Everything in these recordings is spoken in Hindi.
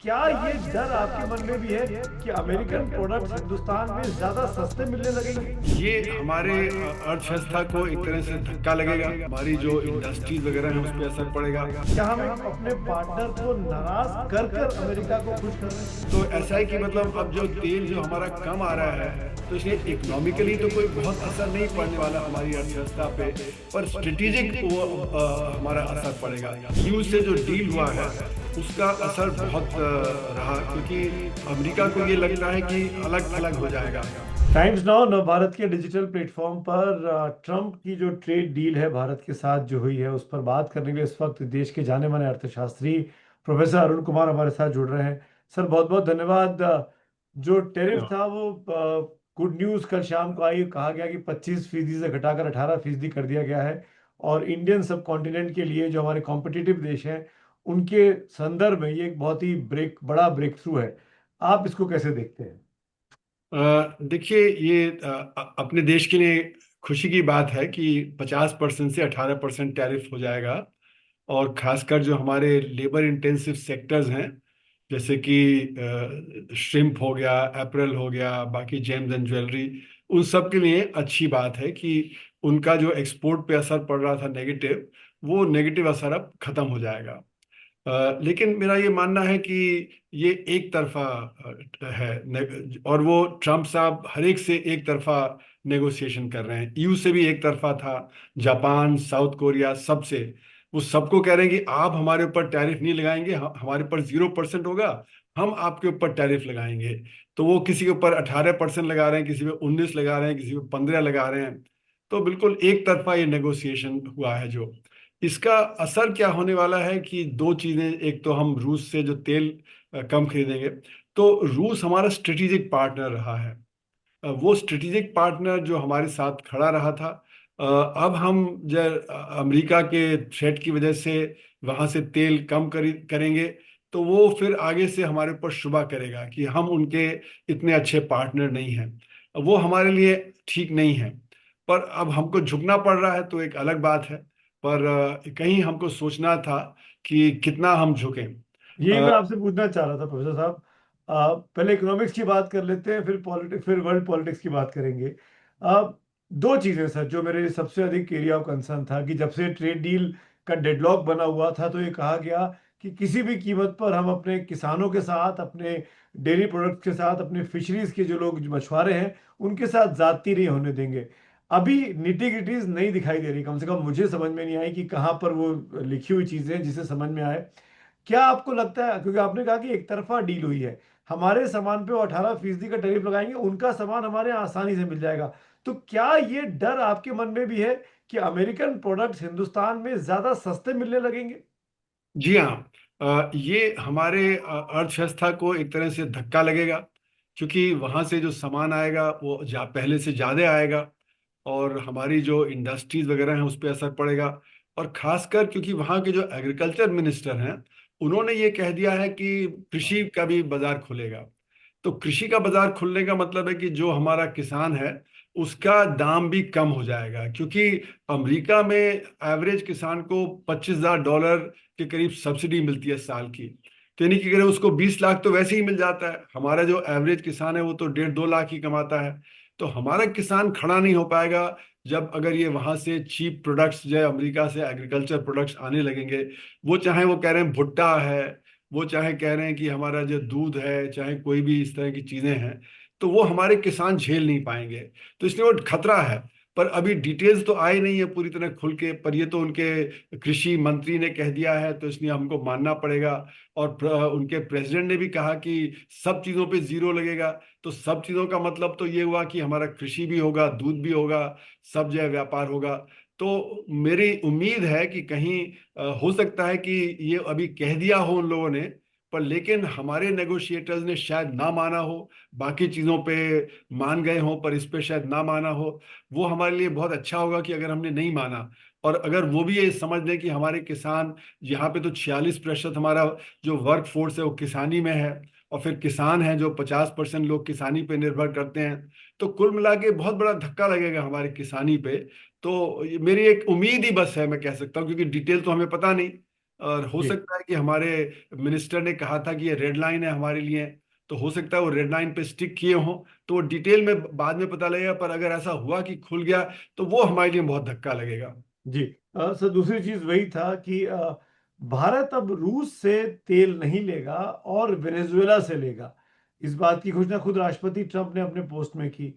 क्या ये डर आपके मन में भी है कि अमेरिकन प्रोडक्ट्स हिंदुस्तान में ज्यादा सस्ते मिलने लगेंगे? ये हमारे अर्थव्यवस्था को एक तरह से धक्का लगेगा। हमारी जो इंडस्ट्रीज वगैरह हैं उस पर असर पड़ेगा। क्या हम एक अपने पार्टनर को नाराज कर कर अमेरिका को खुश कर रहे हैं? तो ऐसा है कि मतलब अब जो तेल जो हमारा कम आ रहा है, तो इसलिए इकोनॉमिकली तो कोई बहुत असर नहीं पड़ने वाला हमारी अर्थव्यवस्था पे, पर स्ट्रेटेजिक वो हमारा असर पड़ेगा। यू से जो डील हुआ है उसका असर बहुत रहा, क्योंकि अमेरिका को ये लगता है कि अलग थलग हो जाएगा। टाइम्स नाउ नव भारत के डिजिटल प्लेटफॉर्म पर ट्रम्प की जो ट्रेड डील है भारत के साथ जो हुई है उस पर बात करने के लिए इस वक्त देश के जाने माने अर्थशास्त्री प्रोफेसर अरुण कुमार हमारे साथ जुड़ रहे हैं। सर बहुत बहुत धन्यवाद। जो टेरिफ था वो गुड न्यूज़ कल शाम को आई, कहा गया कि 25% से घटाकर 18% कर दिया गया है और इंडियन सब कॉन्टिनेंट के लिए जो हमारे कॉम्पिटिटिव देश हैं उनके संदर्भ में ये एक बहुत ही बड़ा ब्रेक थ्रू है। आप इसको कैसे देखते हैं? देखिए, ये अपने देश के लिए खुशी की बात है कि 50% से 18% टैरिफ हो जाएगा। और खासकर जो हमारे लेबर इंटेंसिव सेक्टर्स हैं, जैसे कि श्रिम्प हो गया, एपरल हो गया, बाकी जेम्स एंड ज्वेलरी, उन सब के लिए अच्छी बात है कि उनका जो एक्सपोर्ट पे असर पड़ रहा था नेगेटिव, वो नेगेटिव असर अब खत्म हो जाएगा। लेकिन मेरा ये मानना है कि ये एक तरफा है, और वो ट्रम्प साहब हर एक से एक तरफा नेगोशिएशन कर रहे हैं। ईयू से भी एक तरफा था, जापान, साउथ कोरिया, सबसे वो सबको कह रहे हैं कि आप हमारे ऊपर टैरिफ नहीं लगाएंगे, हमारे ऊपर 0% होगा, हम आपके ऊपर टैरिफ लगाएंगे। तो वो किसी के ऊपर 18% लगा रहे हैं, किसी पे 19 लगा रहे हैं, किसी पे 15 लगा रहे हैं। तो बिल्कुल एक तरफा ये नेगोशिएशन हुआ है। जो इसका असर क्या होने वाला है कि दो चीजें, एक तो हम रूस से जो तेल कम खरीदेंगे। तो रूस हमारा स्ट्रेटेजिक पार्टनर रहा है। वो स्ट्रेटेजिक पार्टनर जो हमारे साथ खड़ा रहा था, अब हम जब अमेरिका के थ्रेट की वजह से वहां से तेल कम करेंगे, तो वो फिर आगे से हमारे ऊपर शुबा करेगा कि हम उनके इतने अच्छे पार्टनर नहीं हैं। वो हमारे लिए ठीक नहीं है। पर अब हमको झुकना पड़ रहा है तो एक अलग बात है। पर कहीं हमको सोचना था कि कितना हम झुकें। यही मैं आपसे पूछना चाह रहा था प्रोफेसर साहब। पहले इकोनॉमिक्स की बात कर लेते हैं, फिर पॉलिटिक्स, फिर वर्ल्ड पॉलिटिक्स की बात करेंगे। आ, दो चीजें सर जो मेरे सबसे अधिक एरिया ऑफ कंसर्न था कि जब से ट्रेड डील का डेडलॉक बना हुआ था तो ये कहा गया कि किसी भी कीमत पर हम अपने किसानों के साथ, अपने डेयरी प्रोडक्ट्स के साथ, अपने फिशरीज के जो लोग, जो मछुआरे हैं, उनके साथ ज्यादती नहीं होने देंगे। अभी निटी ग्रिटीज नहीं दिखाई दे रही, कम से कम मुझे समझ में नहीं आई कि कहाँ पर वो लिखी हुई चीजें जिसे समझ में आए। क्या आपको लगता है, क्योंकि आपने कहा कि एक तरफा डील हुई है, हमारे सामान पे वो 18% का टैरिफ लगाएंगे, उनका सामान हमारे यहाँ आसानी से मिल जाएगा, तो क्या ये डर आपके मन में भी है कि अमेरिकन प्रोडक्ट्स हिंदुस्तान में ज्यादा सस्ते मिलने लगेंगे? जी हाँ। ये हमारे अर्थव्यवस्था को एक तरह से धक्का लगेगा, क्योंकि वहां से जो सामान आएगा वो पहले से ज्यादा आएगा, और हमारी जो इंडस्ट्रीज वगैरह हैं उस पर असर पड़ेगा। और खासकर क्योंकि वहाँ के जो एग्रीकल्चर मिनिस्टर हैं, उन्होंने ये कह दिया है कि कृषि का भी बाजार खुलेगा। तो कृषि का बाजार खुलने का मतलब है कि जो हमारा किसान है उसका दाम भी कम हो जाएगा, क्योंकि अमेरिका में एवरेज किसान को $25,000 के करीब सब्सिडी मिलती है साल की। तो यानी कि अगर उसको 20 लाख तो वैसे ही मिल जाता है, हमारा जो एवरेज किसान है वो तो 1.5-2 लाख ही कमाता है। तो हमारा किसान खड़ा नहीं हो पाएगा जब अगर ये वहां से चीप प्रोडक्ट्स जो है अमेरिका से एग्रीकल्चर प्रोडक्ट्स आने लगेंगे। वो चाहे वो कह रहे हैं भुट्टा है, वो चाहे कह रहे हैं कि हमारा जो दूध है, चाहे कोई भी इस तरह की चीजें हैं, तो वो हमारे किसान झेल नहीं पाएंगे। तो इसलिए वो खतरा है। पर अभी डिटेल्स तो आए नहीं है पूरी तरह खुल के, पर ये तो उनके कृषि मंत्री ने कह दिया है, तो इसलिए हमको मानना पड़ेगा। और उनके प्रेसिडेंट ने भी कहा कि सब चीजों पे जीरो लगेगा। तो सब चीजों का मतलब तो ये हुआ कि हमारा कृषि भी होगा, दूध भी होगा, सब जो है व्यापार होगा। तो मेरी उम्मीद है कि कहीं हो सकता है कि ये अभी कह दिया हो उन लोगों ने, पर लेकिन हमारे नेगोशिएटर्स ने शायद ना माना हो। बाकी चीजों पे मान गए हों पर इस पे शायद ना माना हो। वो हमारे लिए बहुत अच्छा होगा कि अगर हमने नहीं माना, और अगर वो भी ये समझ लें कि हमारे किसान, यहाँ पे तो 46% हमारा जो वर्क फोर्स है वो किसानी में है, और फिर किसान हैं जो 50% लोग किसानी पे निर्भर करते हैं। तो कुल मिला के बहुत बड़ा धक्का लगेगा हमारे किसानी पे। तो मेरी एक उम्मीद ही बस है, मैं कह सकता हूँ, क्योंकि डिटेल तो हमें पता नहीं। और हो जी सकता है कि हमारे मिनिस्टर ने कहा था कि ये रेड लाइन है हमारे लिए, तो हो सकता है वो रेड लाइन पे स्टिक किए हों। तो वो डिटेल में बाद में पता लगेगा, पर अगर ऐसा हुआ कि खुल गया तो वो हमारे लिए बहुत धक्का लगेगा। जी। सर दूसरी चीज वही था कि भारत अब रूस से तेल नहीं लेगा और वेनेजुएला से लेगा। इस बात की घोषणा खुद राष्ट्रपति ट्रंप ने अपने पोस्ट में की।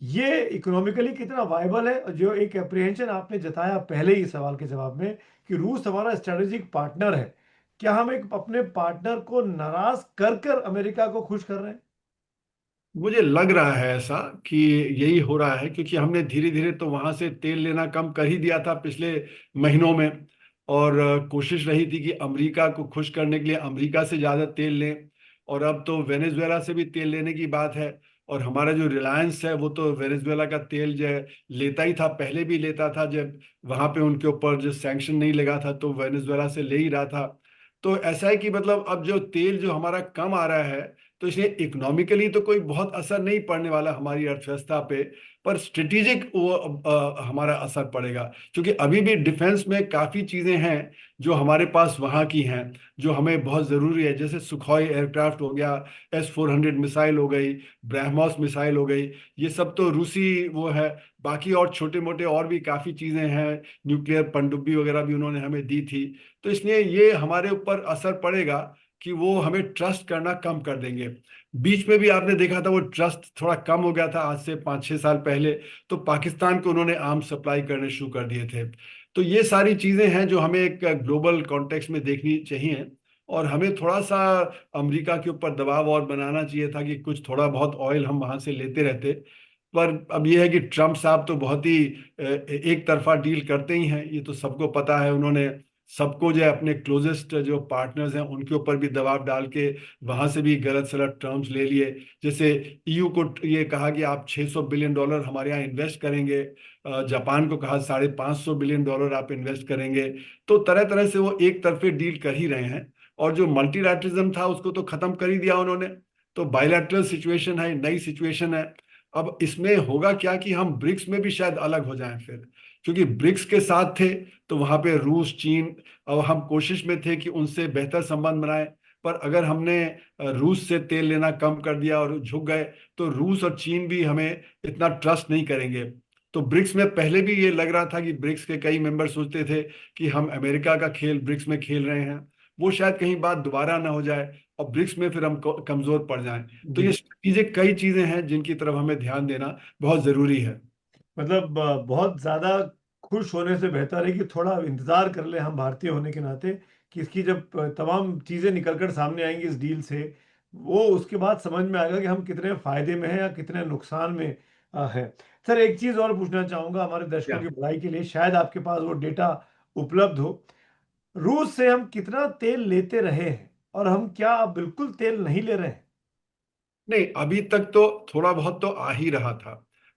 ये इकोनॉमिकली कितना वायबल है? और जो एक अप्रीहेंशन आपने जताया पहले ही सवाल के जवाब में कि रूस हमारा स्ट्रेटेजिक पार्टनर है, क्या हम एक अपने पार्टनर को नाराज कर कर अमेरिका को खुश कर रहे हैं? मुझे लग रहा है ऐसा कि यही हो रहा है, क्योंकि हमने धीरे धीरे तो वहां से तेल लेना कम कर ही दिया था पिछले महीनों में। और कोशिश रही थी कि अमेरिका को खुश करने के लिए अमेरिका से ज्यादा तेल लें। और अब तो वेनेजुएला से भी तेल लेने की बात है। और हमारा जो रिलायंस है वो तो वेनेजुएला का तेल जो है लेता ही था, पहले भी लेता था। जब वहां पे उनके ऊपर जो सैंक्शन नहीं लगा था तो वेनेजुएला से ले ही रहा था। तो ऐसा है कि मतलब अब जो तेल जो हमारा कम आ रहा है, तो इसलिए इकोनॉमिकली तो कोई बहुत असर नहीं पड़ने वाला हमारी अर्थव्यवस्था पे। पर स्ट्रेटेजिक वो हमारा असर पड़ेगा, क्योंकि अभी भी डिफेंस में काफ़ी चीज़ें हैं जो हमारे पास वहाँ की हैं, जो हमें बहुत ज़रूरी है। जैसे सुखोई एयरक्राफ्ट हो गया, S-400 मिसाइल हो गई, ब्रह्मोस मिसाइल हो गई, ये सब तो रूसी वो है। बाकी और छोटे मोटे और भी काफ़ी चीज़ें हैं, न्यूक्लियर पनडुब्बी वगैरह भी उन्होंने हमें दी थी। तो इसलिए ये हमारे ऊपर असर पड़ेगा कि वो हमें ट्रस्ट करना कम कर देंगे। बीच में भी आपने देखा था वो ट्रस्ट थोड़ा कम हो गया था, आज से 5-6 साल पहले। तो पाकिस्तान को उन्होंने आर्म्स सप्लाई करने शुरू कर दिए थे। तो ये सारी चीजें हैं जो हमें एक ग्लोबल कॉन्टेक्स्ट में देखनी चाहिए। और हमें थोड़ा सा अमेरिका के ऊपर दबाव और बनाना चाहिए था कि कुछ थोड़ा बहुत ऑयल हम वहां से लेते रहते। पर अब ये है कि ट्रम्प साहब तो बहुत ही एक तरफा डील करते ही हैं, ये तो सबको पता है। उन्होंने सबको जो है अपने क्लोजेस्ट जो पार्टनर्स हैं उनके ऊपर भी दबाव डाल के वहां से भी गलत सलत टर्म्स ले लिए। जैसे EU को ये कहा कि आप $600 बिलियन हमारे यहाँ इन्वेस्ट करेंगे, जापान को कहा $550 बिलियन आप इन्वेस्ट करेंगे। तो तरह तरह से वो एक तरफे डील कर ही रहे हैं। और जो मल्टीलैटरलिज्म था उसको तो खत्म कर ही दिया उन्होंने। तो बायलैटरल सिचुएशन है, नई सिचुएशन है। अब इसमें होगा क्या कि हम ब्रिक्स में भी शायद अलग हो जाएं फिर, क्योंकि ब्रिक्स के साथ थे तो वहां पे रूस चीन, और हम कोशिश में थे कि उनसे बेहतर संबंध बनाएं। पर अगर हमने रूस से तेल लेना कम कर दिया और झुक गए, तो रूस और चीन भी हमें इतना ट्रस्ट नहीं करेंगे। तो ब्रिक्स में पहले भी ये लग रहा था कि ब्रिक्स के कई मेंबर सोचते थे कि हम अमेरिका का खेल ब्रिक्स में खेल रहे हैं, वो शायद कहीं बात दोबारा ना हो जाए और ब्रिक्स में फिर हम कमजोर पड़ जाएं। तो ये जी। चीजें कई चीजें हैं जिनकी तरफ हमें ध्यान देना बहुत जरूरी है। मतलब बहुत ज्यादा खुश होने से बेहतर है कि थोड़ा इंतजार कर ले हम भारतीय होने के नाते, कि इसकी जब तमाम चीजें निकलकर सामने आएंगी इस डील से, वो उसके बाद समझ में आएगा कि हम कितने फायदे में हैं या कितने नुकसान में हैं। सर एक चीज और पूछना चाहूंगा हमारे दर्शकों क्या? की भलाई के लिए, शायद आपके पास वो डेटा उपलब्ध हो। रूस से हम कितना तेल लेते रहे हैं और हम क्या अब बिल्कुल तेल नहीं ले रहे हैं? नहीं, अभी तक तो थोड़ा बहुत तो आ ही रहा था।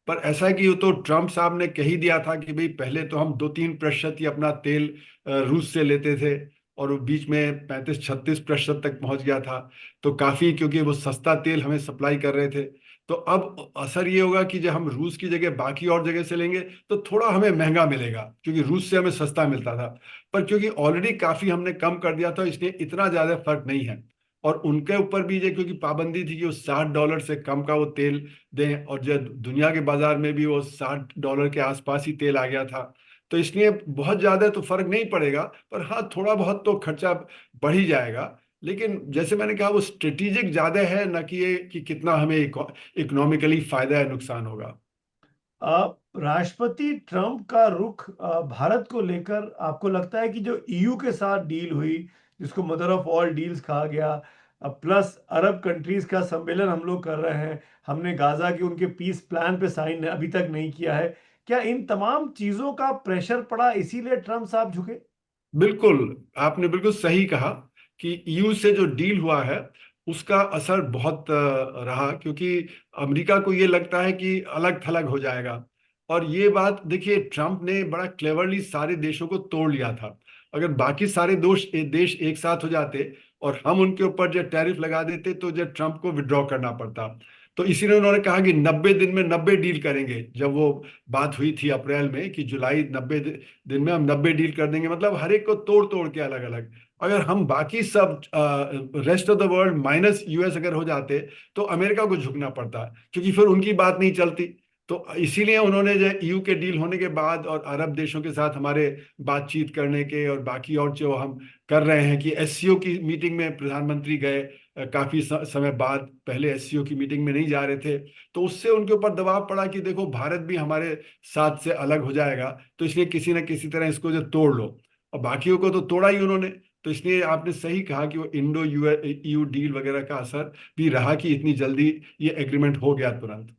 पर ऐसा है कि वो तो ट्रम्प साहब ने कह ही दिया था कि भाई पहले तो हम 2-3% ही अपना तेल रूस से लेते थे, और वो बीच में 35-36% तक पहुंच गया था। तो काफी, क्योंकि वो सस्ता तेल हमें सप्लाई कर रहे थे। तो अब असर ये होगा कि जब हम रूस की जगह बाकी और जगह से लेंगे तो थोड़ा हमें महंगा मिलेगा, क्योंकि रूस से हमें सस्ता मिलता था। पर क्योंकि ऑलरेडी काफी हमने कम कर दिया था, इसलिए इतना ज्यादा फर्क नहीं है। और उनके ऊपर भी ये क्योंकि पाबंदी थी कि वो $60 से कम का वो तेल दें, और जो दुनिया के बाजार में भी वो $60 के आसपास ही तेल आ गया था। तो इसलिए बहुत ज्यादा तो फर्क नहीं पड़ेगा, पर हाँ थोड़ा बहुत तो खर्चा बढ़ ही जाएगा। लेकिन जैसे मैंने कहा वो स्ट्रेटेजिक ज्यादा है, ना कि ये कि कितना हमें इकोनॉमिकली फायदा है नुकसान होगा। राष्ट्रपति ट्रंप का रुख भारत को लेकर आपको लगता है कि जो ईयू के साथ डील हुई, जिसको मदर ऑफ ऑल डील्स कहा गया, प्लस अरब कंट्रीज का सम्मेलन हम लोग कर रहे हैं, हमने गाजा के उनके पीस प्लान पे साइन अभी तक नहीं किया है, क्या इन तमाम चीजों का प्रेशर पड़ा इसीलिए ट्रंप साहब झुके? बिल्कुल, आपने बिल्कुल सही कहा कि EU से जो डील हुआ है उसका असर बहुत रहा, क्योंकि अमेरिका को ये लगता है कि अलग थलग हो जाएगा। और ये बात देखिए, ट्रम्प ने बड़ा क्लेवरली सारे देशों को तोड़ लिया था। अगर बाकी सारे देश एक साथ हो जाते और हम उनके ऊपर जो टैरिफ लगा देते तो जो ट्रम्प को विड्रॉ करना पड़ता। तो इसीलिए उन्होंने कहा कि 90 दिन में 90 डील करेंगे। जब वो बात हुई थी अप्रैल में कि जुलाई 90 दिन में हम 90 डील कर देंगे, मतलब हर एक को तोड़ तोड़ के अलग अलग। अगर हम बाकी सब rest of the world minus US अगर हो जाते तो अमेरिका को झुकना पड़ता, क्योंकि फिर उनकी बात नहीं चलती। तो इसीलिए उन्होंने जो ईयू के डील होने के बाद और अरब देशों के साथ हमारे बातचीत करने के और बाकी और जो हम कर रहे हैं कि एससीओ की मीटिंग में प्रधानमंत्री गए काफी समय बाद, पहले एससीओ की मीटिंग में नहीं जा रहे थे, तो उससे उनके ऊपर दबाव पड़ा कि देखो भारत भी हमारे साथ से अलग हो जाएगा, तो इसलिए किसी न किसी तरह इसको जो तोड़ लो। और बाकियों को तो तोड़ा ही उन्होंने। तो इसलिए आपने सही कहा कि वो इंडो ईयू डील वगैरह का असर भी रहा कि इतनी जल्दी ये एग्रीमेंट हो गया तुरंत।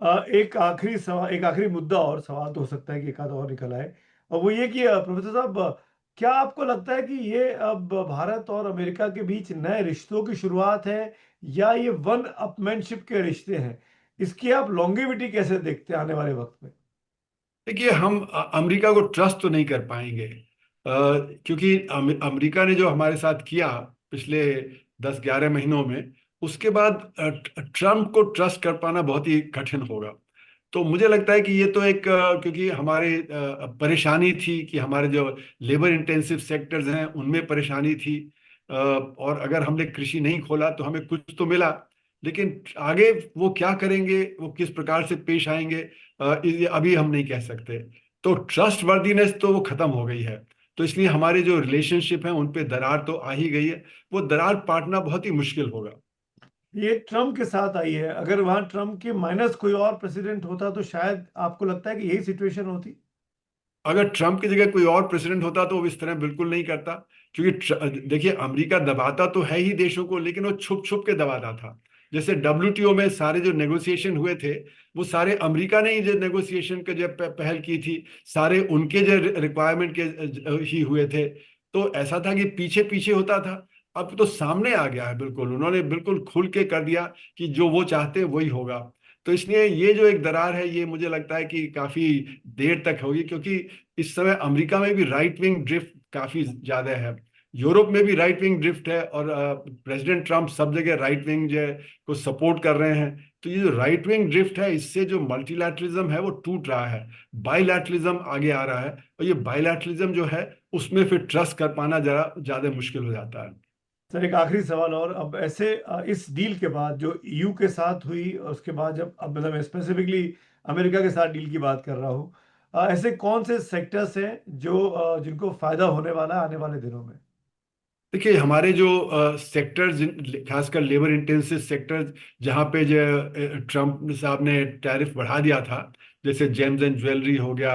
एक आखिरी सवाल, एक आखिरी मुद्दा और सवाल तो हो सकता है कि एक आध और निकल आए, और वो ये कि प्रोफेसर साहब, क्या आपको लगता है कि ये अब भारत और अमेरिका के बीच नए रिश्तों की शुरुआत है, या ये वन अपमैनशिप के रिश्ते हैं? इसकी आप लॉन्गेविटी कैसे देखते हैं आने वाले वक्त में? देखिए, हम अमेरिका को ट्रस्ट तो नहीं कर पाएंगे, क्योंकि अमेरिका ने जो हमारे साथ किया पिछले 10-11 महीनों में, उसके बाद ट्रम्प को ट्रस्ट कर पाना बहुत ही कठिन होगा। तो मुझे लगता है कि ये तो एक क्योंकि हमारे परेशानी थी कि हमारे जो लेबर इंटेंसिव सेक्टर्स हैं उनमें परेशानी थी, और अगर हमने कृषि नहीं खोला तो हमें कुछ तो मिला, लेकिन आगे वो क्या करेंगे, वो किस प्रकार से पेश आएंगे, ये अभी हम नहीं कह सकते। तो ट्रस्ट वर्दीनेस तो वो खत्म हो गई है। तो इसलिए हमारे जो रिलेशनशिप हैं उन पे दरार तो आ ही गई है। वो दरार पाटना बहुत ही मुश्किल होगा। ये ट्रम्प के साथ आई है, अगर वहां ट्रम्प के माइनस कोई और प्रेसिडेंट होता तो शायद आपको लगता है कि यही सिचुएशन होती? अगर ट्रम्प की जगह कोई और प्रेसिडेंट होता तो वो इस तरह बिल्कुल नहीं करता, क्योंकि देखिए, अमेरिका दबाता तो है ही देशों को, लेकिन वो छुप छुप के दबाता था। जैसे डब्ल्यूटीओ में सारे जो नेगोशिएशन हुए थे, वो सारे अमेरिका ने ही जो नेगोशिएशन के जो पहल की थी, सारे उनके जो रिक्वायरमेंट के ही हुए थे। तो ऐसा था कि पीछे पीछे होता था। अब तो सामने आ गया है, बिल्कुल उन्होंने बिल्कुल खुल के कर दिया कि जो वो चाहते हैं वही होगा। तो इसलिए ये जो एक दरार है, ये मुझे लगता है कि काफी देर तक होगी, क्योंकि इस समय अमेरिका में भी राइट विंग ड्रिफ्ट काफी ज्यादा है, यूरोप में भी राइट विंग ड्रिफ्ट है, और प्रेसिडेंट ट्रम्प सब जगह राइट विंग जो है को सपोर्ट कर रहे हैं। तो ये जो राइट विंग ड्रिफ्ट है, इससे जो मल्टीलैटरलिज्म है वो टूट रहा है, बाइलैटरलिज्म आगे आ रहा है, और ये बाइलैटरलिज्म जो है उसमें फिर ट्रस्ट कर पाना जरा ज्यादा मुश्किल हो जाता है। सर, एक आखिरी सवाल और, अब ऐसे इस डील के बाद जो ईयू के साथ हुई, और उसके बाद जब, अब मतलब मैं स्पेसिफिकली अमेरिका के साथ डील की बात कर रहा हूँ, ऐसे कौन से सेक्टर्स हैं जो जिनको फायदा होने वाला है आने वाले दिनों में? देखिए, हमारे जो सेक्टर्स, खासकर लेबर इंटेंसिव सेक्टर्स, जहाँ पे जो ट्रम्प साहब ने टैरिफ बढ़ा दिया था, जैसे जेम्स एंड ज्वेलरी हो गया,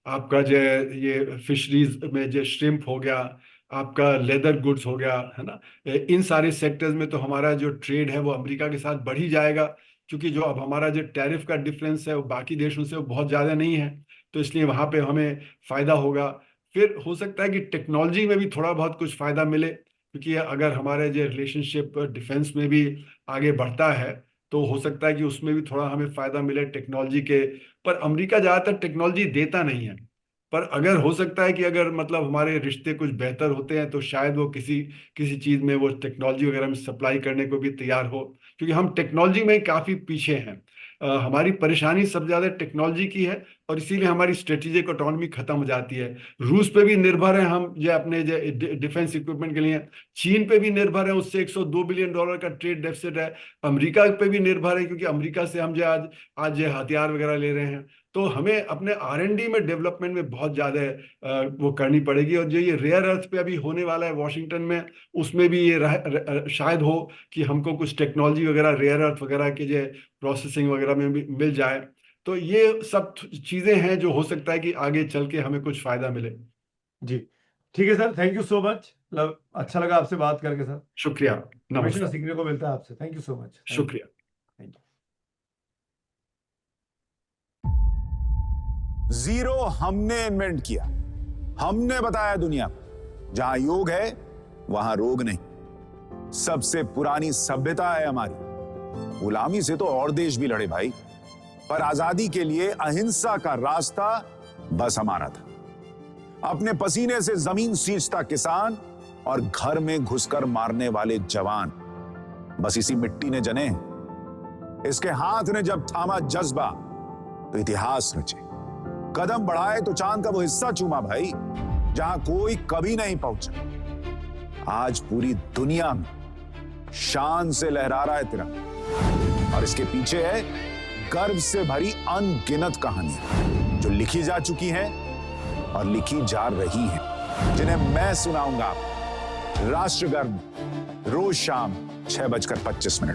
आपका जो ये फिशरीज में जो श्रिम्प हो गया, आपका लेदर गुड्स हो गया, है ना, इन सारे सेक्टर्स में तो हमारा जो ट्रेड है वो अमेरिका के साथ बढ़ ही जाएगा, क्योंकि जो अब हमारा जो टैरिफ का डिफरेंस है वो बाकी देशों से वो बहुत ज़्यादा नहीं है। तो इसलिए वहाँ पे हमें फायदा होगा। फिर हो सकता है कि टेक्नोलॉजी में भी थोड़ा बहुत कुछ फायदा मिले, क्योंकि अगर हमारे जो रिलेशनशिप डिफेंस में भी आगे बढ़ता है, तो हो सकता है कि उसमें भी थोड़ा हमें फायदा मिले टेक्नोलॉजी के। पर अमेरिका ज़्यादातर टेक्नोलॉजी देता नहीं है। पर अगर हो सकता है कि अगर मतलब हमारे रिश्ते कुछ बेहतर होते हैं, तो शायद वो किसी किसी चीज़ में वो टेक्नोलॉजी वगैरह में सप्लाई करने को भी तैयार हो, क्योंकि हम टेक्नोलॉजी में काफ़ी पीछे हैं। हमारी परेशानी सबसे ज़्यादा टेक्नोलॉजी की है, और इसीलिए हमारी स्ट्रेटेजिक ऑटोनॉमी खत्म हो जाती है। रूस पे भी निर्भर है हम, जो अपने जो डिफेंस इक्विपमेंट के लिए। चीन पे भी निर्भर है, उससे $102 बिलियन का ट्रेड डेफिसिट है। अमेरिका पे भी निर्भर है, क्योंकि अमेरिका से हम जो आज आज जो हथियार वगैरह ले रहे हैं। तो हमें अपने R&D में, डेवलपमेंट में बहुत ज़्यादा वो करनी पड़ेगी। और जो ये रेयर अर्थ पे अभी होने वाला है वॉशिंगटन में, उसमें भी ये शायद हो कि हमको कुछ टेक्नोलॉजी वगैरह, रेयर अर्थ वगैरह के जो प्रोसेसिंग वगैरह में भी मिल जाए। तो ये सब चीजें हैं जो हो सकता है कि आगे चल के हमें कुछ फायदा मिले। जी, ठीक है sir, thank you so much. मतलब अच्छा लगा आपसे बात करके सर। शुक्रिया। हमेशा नमस्कार। सीखने को मिलता है आपसे। Thank you so much. Thank you. शुक्रिया। Thank you. जीरो हमने इन्वेंट किया, हमने बताया दुनिया को, जहां योग है वहां रोग नहीं। सबसे पुरानी सभ्यता है हमारी। गुलामी से तो और देश भी लड़े भाई, पर आजादी के लिए अहिंसा का रास्ता बस हमारा था। अपने पसीने से जमीन सींचता किसान और घर में घुसकर मारने वाले जवान, बस इसी मिट्टी ने जने। इसके हाथ ने जब थामा जज्बा तो इतिहास रचे। कदम बढ़ाए तो चांद का वो हिस्सा चूमा भाई जहां कोई कभी नहीं पहुंचा। आज पूरी दुनिया में शान से लहरा रहा है तिरंगा, और इसके पीछे है गर्व से भरी अनगिनत कहानियां जो लिखी जा चुकी हैं और लिखी जा रही हैं, जिन्हें मैं सुनाऊंगा राष्ट्रगर्व रोज शाम 6:25 पर।